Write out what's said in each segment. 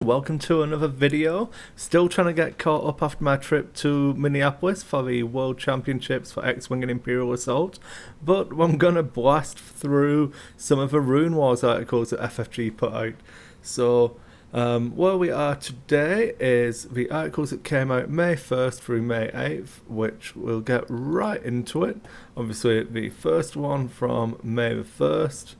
welcome to another video. Still trying to get caught up after my trip to Minneapolis for the World Championships for X-Wing and Imperial Assault, but I'm gonna blast through some of the RuneWars articles that FFG put out. So where we are today is the articles that came out May 1st through May 8th, which we'll get right into it. Obviously the first one from May the 1st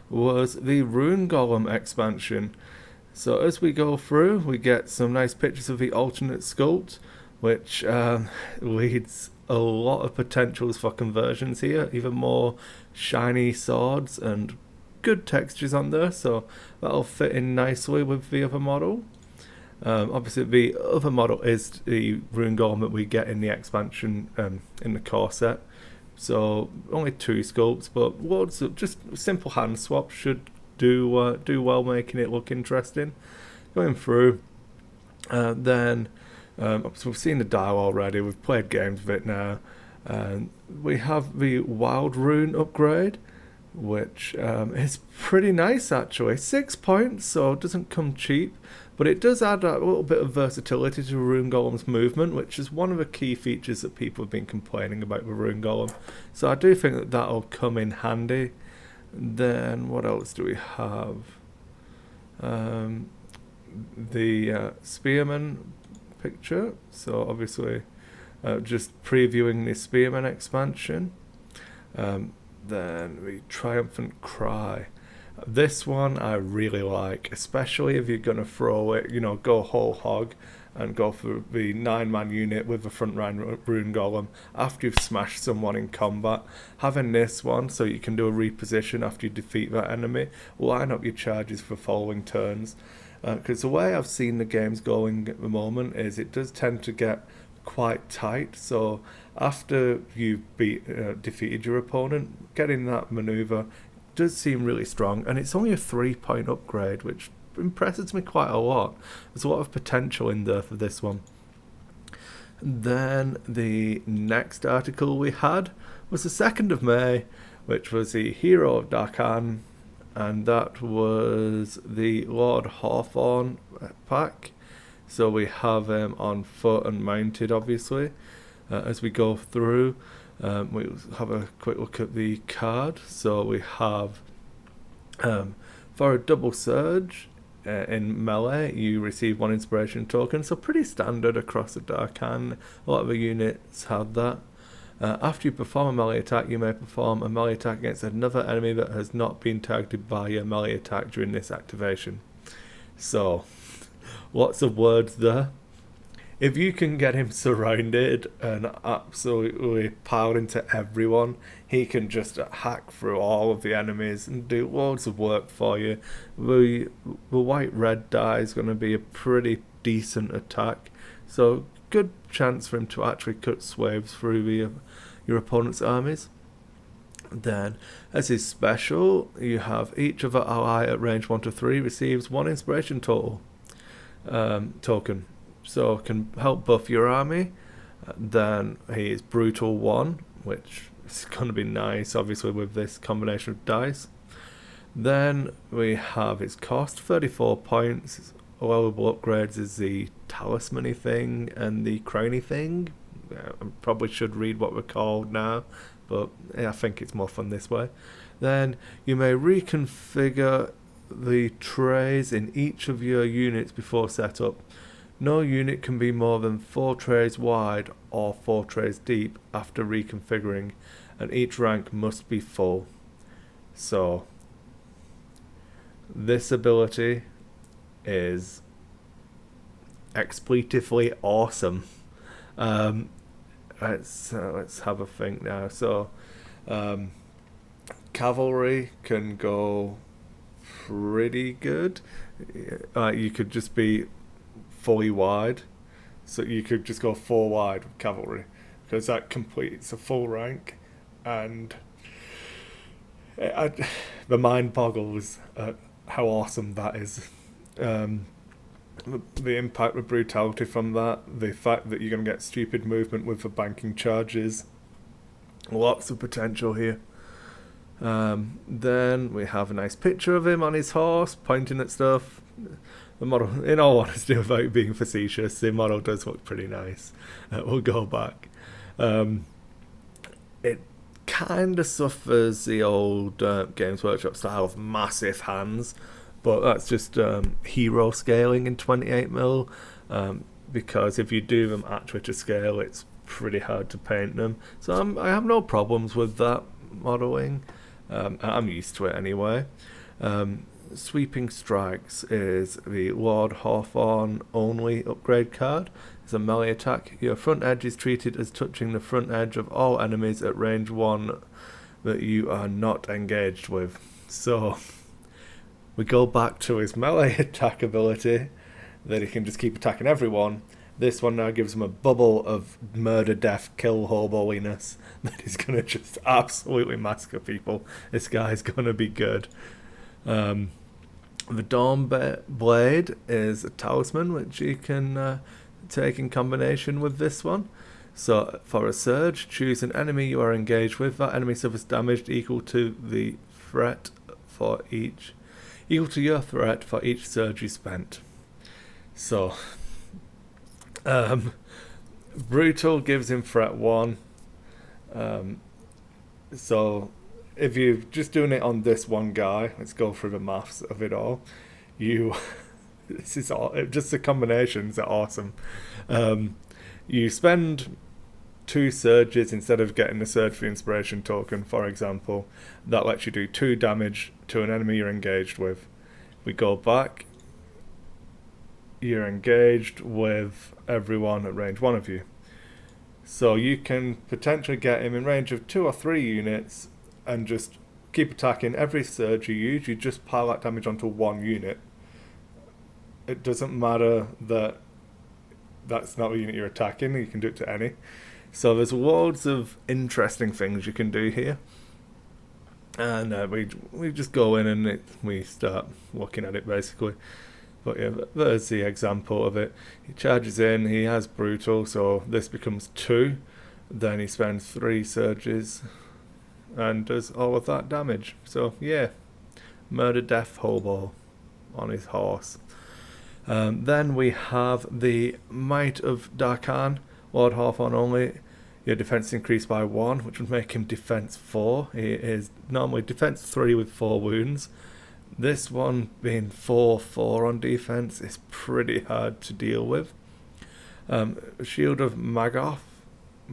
was the Rune Golem expansion. So as we go through, we get some nice pictures of the alternate sculpt, which leads a lot of potentials for conversions here, even more shiny swords and good textures on there, so that'll fit in nicely with the other model. Obviously the other model is the Rune Golem that we get in the expansion in the core set. So only 2 sculpts, but loads of just simple hand swaps should do well, making it look interesting. Going through, then we've seen the dial already. We've played games with it now. We have the Wild Rune upgrade, which is pretty nice actually. 6 points, so it doesn't come cheap, but it does add a little bit of versatility to Rune Golem's movement, which is one of the key features that people have been complaining about with Rune Golem. So I do think that that'll come in handy. Then what else do we have? The Spearman picture. So obviously just previewing the Spearman expansion. Then the Triumphant Cry. This one I really like, especially if you're going to throw it, go whole hog and go for the 9-man unit with the front line Rune Golem after you've smashed someone in combat. Having this one so you can do a reposition after you defeat that enemy, line up your charges for following turns. Because the way I've seen the games going at the moment is it does tend to get quite tight, so after you've defeated your opponent, getting that maneuver does seem really strong, and it's only a 3-point upgrade, which impresses me quite a lot. There's a lot of potential in there for this one. Then the next article we had was the 2nd of May, which was the Hero of Daqan, and that was the Lord Hawthorne pack. So we have him on foot and mounted, obviously. As we go through, we'll have a quick look at the card. So we have, for a double surge in melee, you receive 1 inspiration token. So pretty standard across the Daqan. A lot of the units have that. After you perform a melee attack, you may perform a melee attack against another enemy that has not been targeted by your melee attack during this activation. So, lots of words there. If you can get him surrounded and absolutely piled into everyone, he can just hack through all of the enemies and do loads of work for you. The white-red die is going to be a pretty decent attack, so good chance for him to actually cut swathes through your opponent's armies. Then, as his special, you have each of the ally at range 1 to 3 receives 1 inspiration token. So can help buff your army. Then he is Brutal 1, which is going to be nice, obviously, with this combination of dice. Then we have his cost, 34 points. His allowable upgrades is the talisman-y thing and the crowny thing. I probably should read what we're called now, but I think it's more fun this way. Then you may reconfigure the trays in each of your units before setup. No unit can be more than 4 trays wide or 4 trays deep after reconfiguring, and each rank must be full. So, this ability is expletively awesome. Let's have a think now. So, cavalry can go pretty good. You could just be fully wide, so you could just go 4 wide with cavalry, because that completes a full rank, and the mind boggles at how awesome that is. The impact of brutality from that, the fact that you're going to get stupid movement with the banking charges, lots of potential here. Then we have a nice picture of him on his horse pointing at stuff. the model, in all honesty, without being facetious, the model does look pretty nice. We'll go back. It kind of suffers the old Games Workshop style of massive hands, but that's just hero scaling in 28mm, because if you do them at Twitter scale, it's pretty hard to paint them. So I have no problems with that modelling. I'm used to it anyway. Sweeping Strikes is the Lord Hawthorne only upgrade card. It's a melee attack. Your front edge is treated as touching the front edge of all enemies at range 1 that you are not engaged with. So we go back to his melee attack ability, that he can just keep attacking everyone. This one now gives him a bubble of murder, death, kill, hoboliness that is going to just absolutely massacre people. This guy's going to be good. The Dawn Blade is a talisman which you can take in combination with this one. So for a surge, choose an enemy you are engaged with. That enemy suffers damage equal to the threat for each, equal to your threat for each surge you spent. So Brutal gives him threat 1. So if you're just doing it on this one guy, let's go through the maths of it all. This is all, just the combinations are awesome. You spend 2 surges instead of getting the Surge for the Inspiration token, for example. That lets you do 2 damage to an enemy you're engaged with. We go back. You're engaged with everyone at range 1 of you. So you can potentially get him in range of 2 or 3 units and just keep attacking. Every surge you use, you just pile that damage onto 1 unit. It doesn't matter that that's not the unit you're attacking, you can do it to any. So there's loads of interesting things you can do here. And we just go in and we start looking at it basically. But yeah, there's the example of it. He charges in, he has Brutal, so this becomes 2. Then he spends 3 surges and does all of that damage. So yeah, murder, death, hobo on his horse. Then we have the Might of Daqan, Lord Hawthorne only. Your defense increased by 1, which would make him defense 4. He is normally defense 3 with 4 wounds. This one being 4/4 on defense is pretty hard to deal with. Shield of Margoth.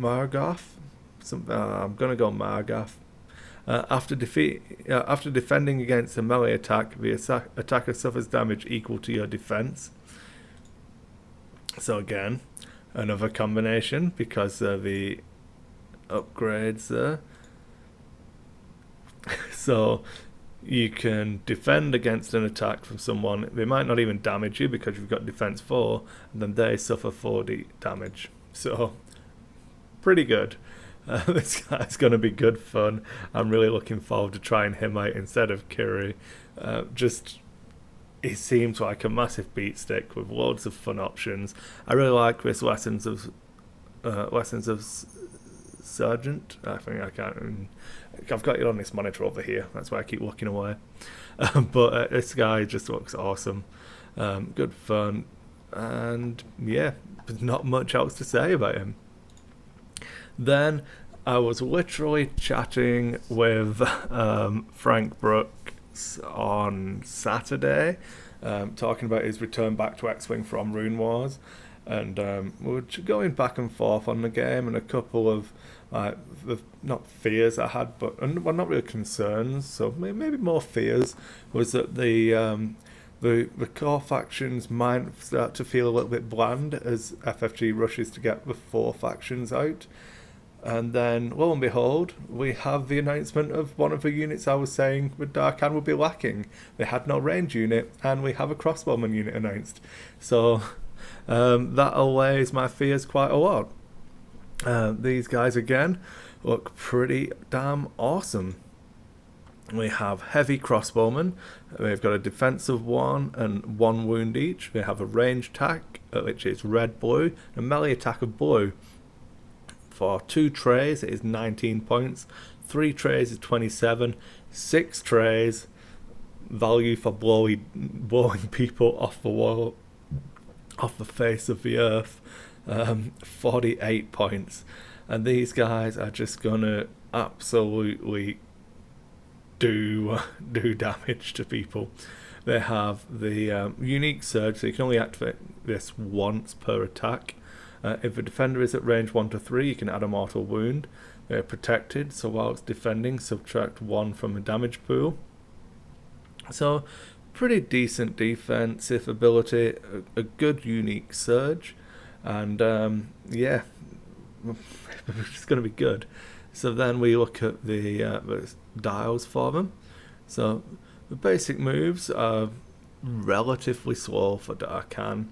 I'm gonna go Margoth. After defending against a melee attack, the attacker suffers damage equal to your defense. So again, another combination because of the upgrades there. So you can defend against an attack from someone. They might not even damage you because you've got defense 4, and then they suffer 4d damage. So pretty good. This guy's going to be good fun. I'm really looking forward to trying him out instead of Kiri. He seems like a massive beat stick with loads of fun options. I really like this Lessons of Sergeant. I've got it on this monitor over here. That's why I keep looking away. But this guy just looks awesome. Good fun. And yeah, there's not much else to say about him. Then I was literally chatting with Frank Brooks on Saturday, talking about his return back to X-Wing from RuneWars, and we were going back and forth on the game, and a couple of not fears I had, but well, not really concerns, so maybe more fears, was that the core factions might start to feel a little bit bland as FFG rushes to get the 4 factions out. And then, lo and behold, we have the announcement of one of the units I was saying with Daqan would be lacking. They had no range unit, and we have a crossbowman unit announced. So that allays my fears quite a lot. These guys, again, look pretty damn awesome. We have heavy crossbowmen. They've got a defense of 1 and 1 wound each. They have a range attack, which is red-blue, and a melee attack of blue. For 2 trays, it is 19 points. 3 trays is 27. 6 trays, value for blowing people off the wall, off the face of the earth. 48 points, and these guys are just gonna absolutely do damage to people. They have the unique surge, so you can only activate this once per attack. If a defender is at range 1 to 3, you can add a mortal wound. They're protected, so while it's defending, subtract 1 from the damage pool. So pretty decent defensive ability, a good unique surge, and yeah, it's going to be good. So then we look at the dials for them. So the basic moves are relatively slow for Daqan.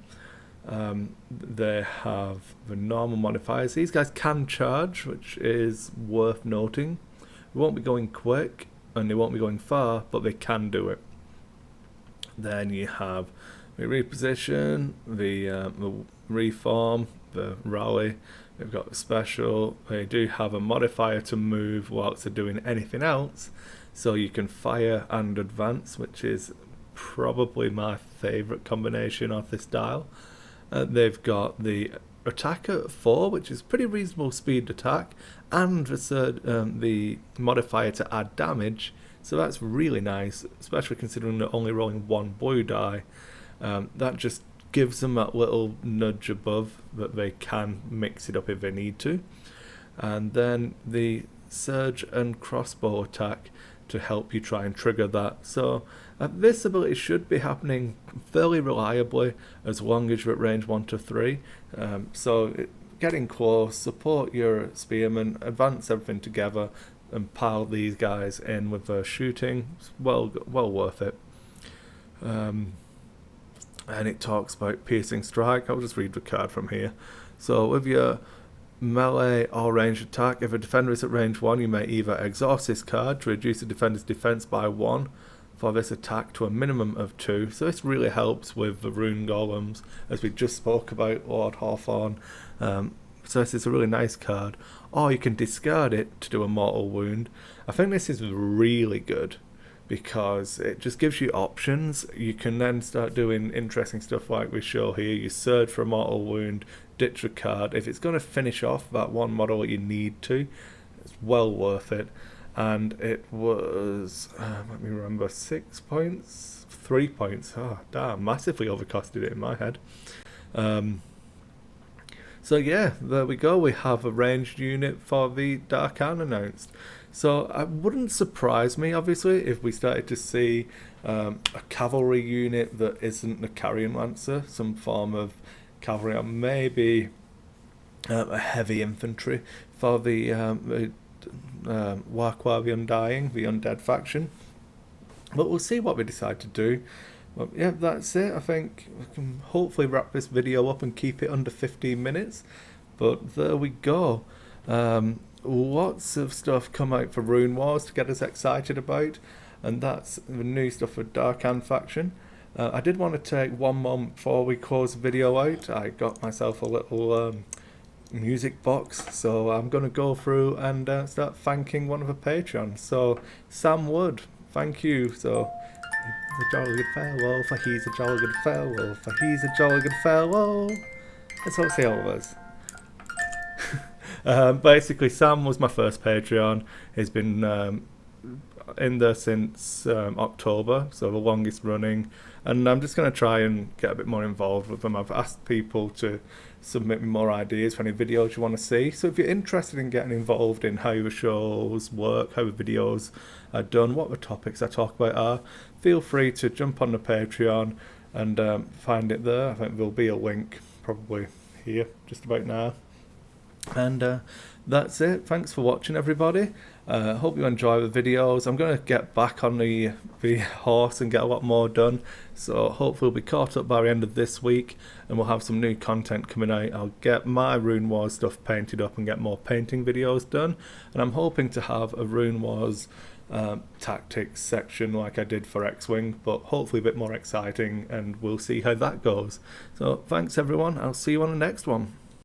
They have the normal modifiers. These guys can charge, which is worth noting. They won't be going quick and they won't be going far, but they can do it. Then you have the reposition, the reform, the rally. They've got the special. They do have a modifier to move whilst they're doing anything else, so you can fire and advance, which is probably my favourite combination of this dial. They've got the attack at 4, which is pretty reasonable speed attack, and the modifier to add damage, so that's really nice, especially considering they're only rolling 1 blue die. That just gives them that little nudge above that they can mix it up if they need to. And then the surge and crossbow attack to help you try and trigger that. So this ability should be happening fairly reliably as long as you're at range 1 to 3. Getting close, support your spearmen, advance everything together, and pile these guys in with their shooting. It's well worth it. And it talks about piercing strike. I'll just read the card from here. So with your melee or ranged attack, if a defender is at range 1, you may either exhaust this card to reduce the defender's defense by 1 for this attack to a minimum of 2. So this really helps with the rune golems, as we just spoke about Lord Hawthorne. So this is a really nice card. Or you can discard it to do a mortal wound. I think this is really good, because it just gives you options. You can then start doing interesting stuff like we show here. You surge for a mortal wound, ditch a card. If it's going to finish off that one model that you need to, it's well worth it. And it was, let me remember, 6 points? 3 points. Oh, damn, massively overcosted it in my head. So yeah, there we go. We have a ranged unit for the Daqan announced. So it wouldn't surprise me, obviously, if we started to see a cavalry unit that isn't the Carrion Lancer, some form of cavalry, or maybe a heavy infantry for the Warqua the Undying, the undead faction. But we'll see what we decide to do. But yeah, that's it. I think we can hopefully wrap this video up and keep it under 15 minutes. But there we go. Lots of stuff come out for RuneWars to get us excited about, and that's the new stuff for Daqan faction. I did want to take one moment before we close the video out. I got myself a little music box, so I'm going to go through and start thanking one of the patrons. So Sam Wood, thank you. So he's a jolly good fellow, for he's a jolly good fellow, for he's a jolly good fellow. Let's all say all of us. Basically, Sam was my first Patreon. He's been in there since October, so the longest running, and I'm just going to try and get a bit more involved with them. I've asked people to submit me more ideas for any videos you want to see, so if you're interested in getting involved in how the shows work, how the videos are done, what the topics I talk about are, feel free to jump on the Patreon and find it there. I think there'll be a link probably here just about now. And that's it. Thanks for watching, everybody. Hope you enjoy the videos. I'm going to get back on the horse and get a lot more done, so hopefully we'll be caught up by the end of this week and we'll have some new content coming out. I'll get my RuneWars stuff painted up and get more painting videos done, and I'm hoping to have a RuneWars tactics section like I did for X-Wing, but hopefully a bit more exciting, and we'll see how that goes. So thanks everyone, I'll see you on the next one.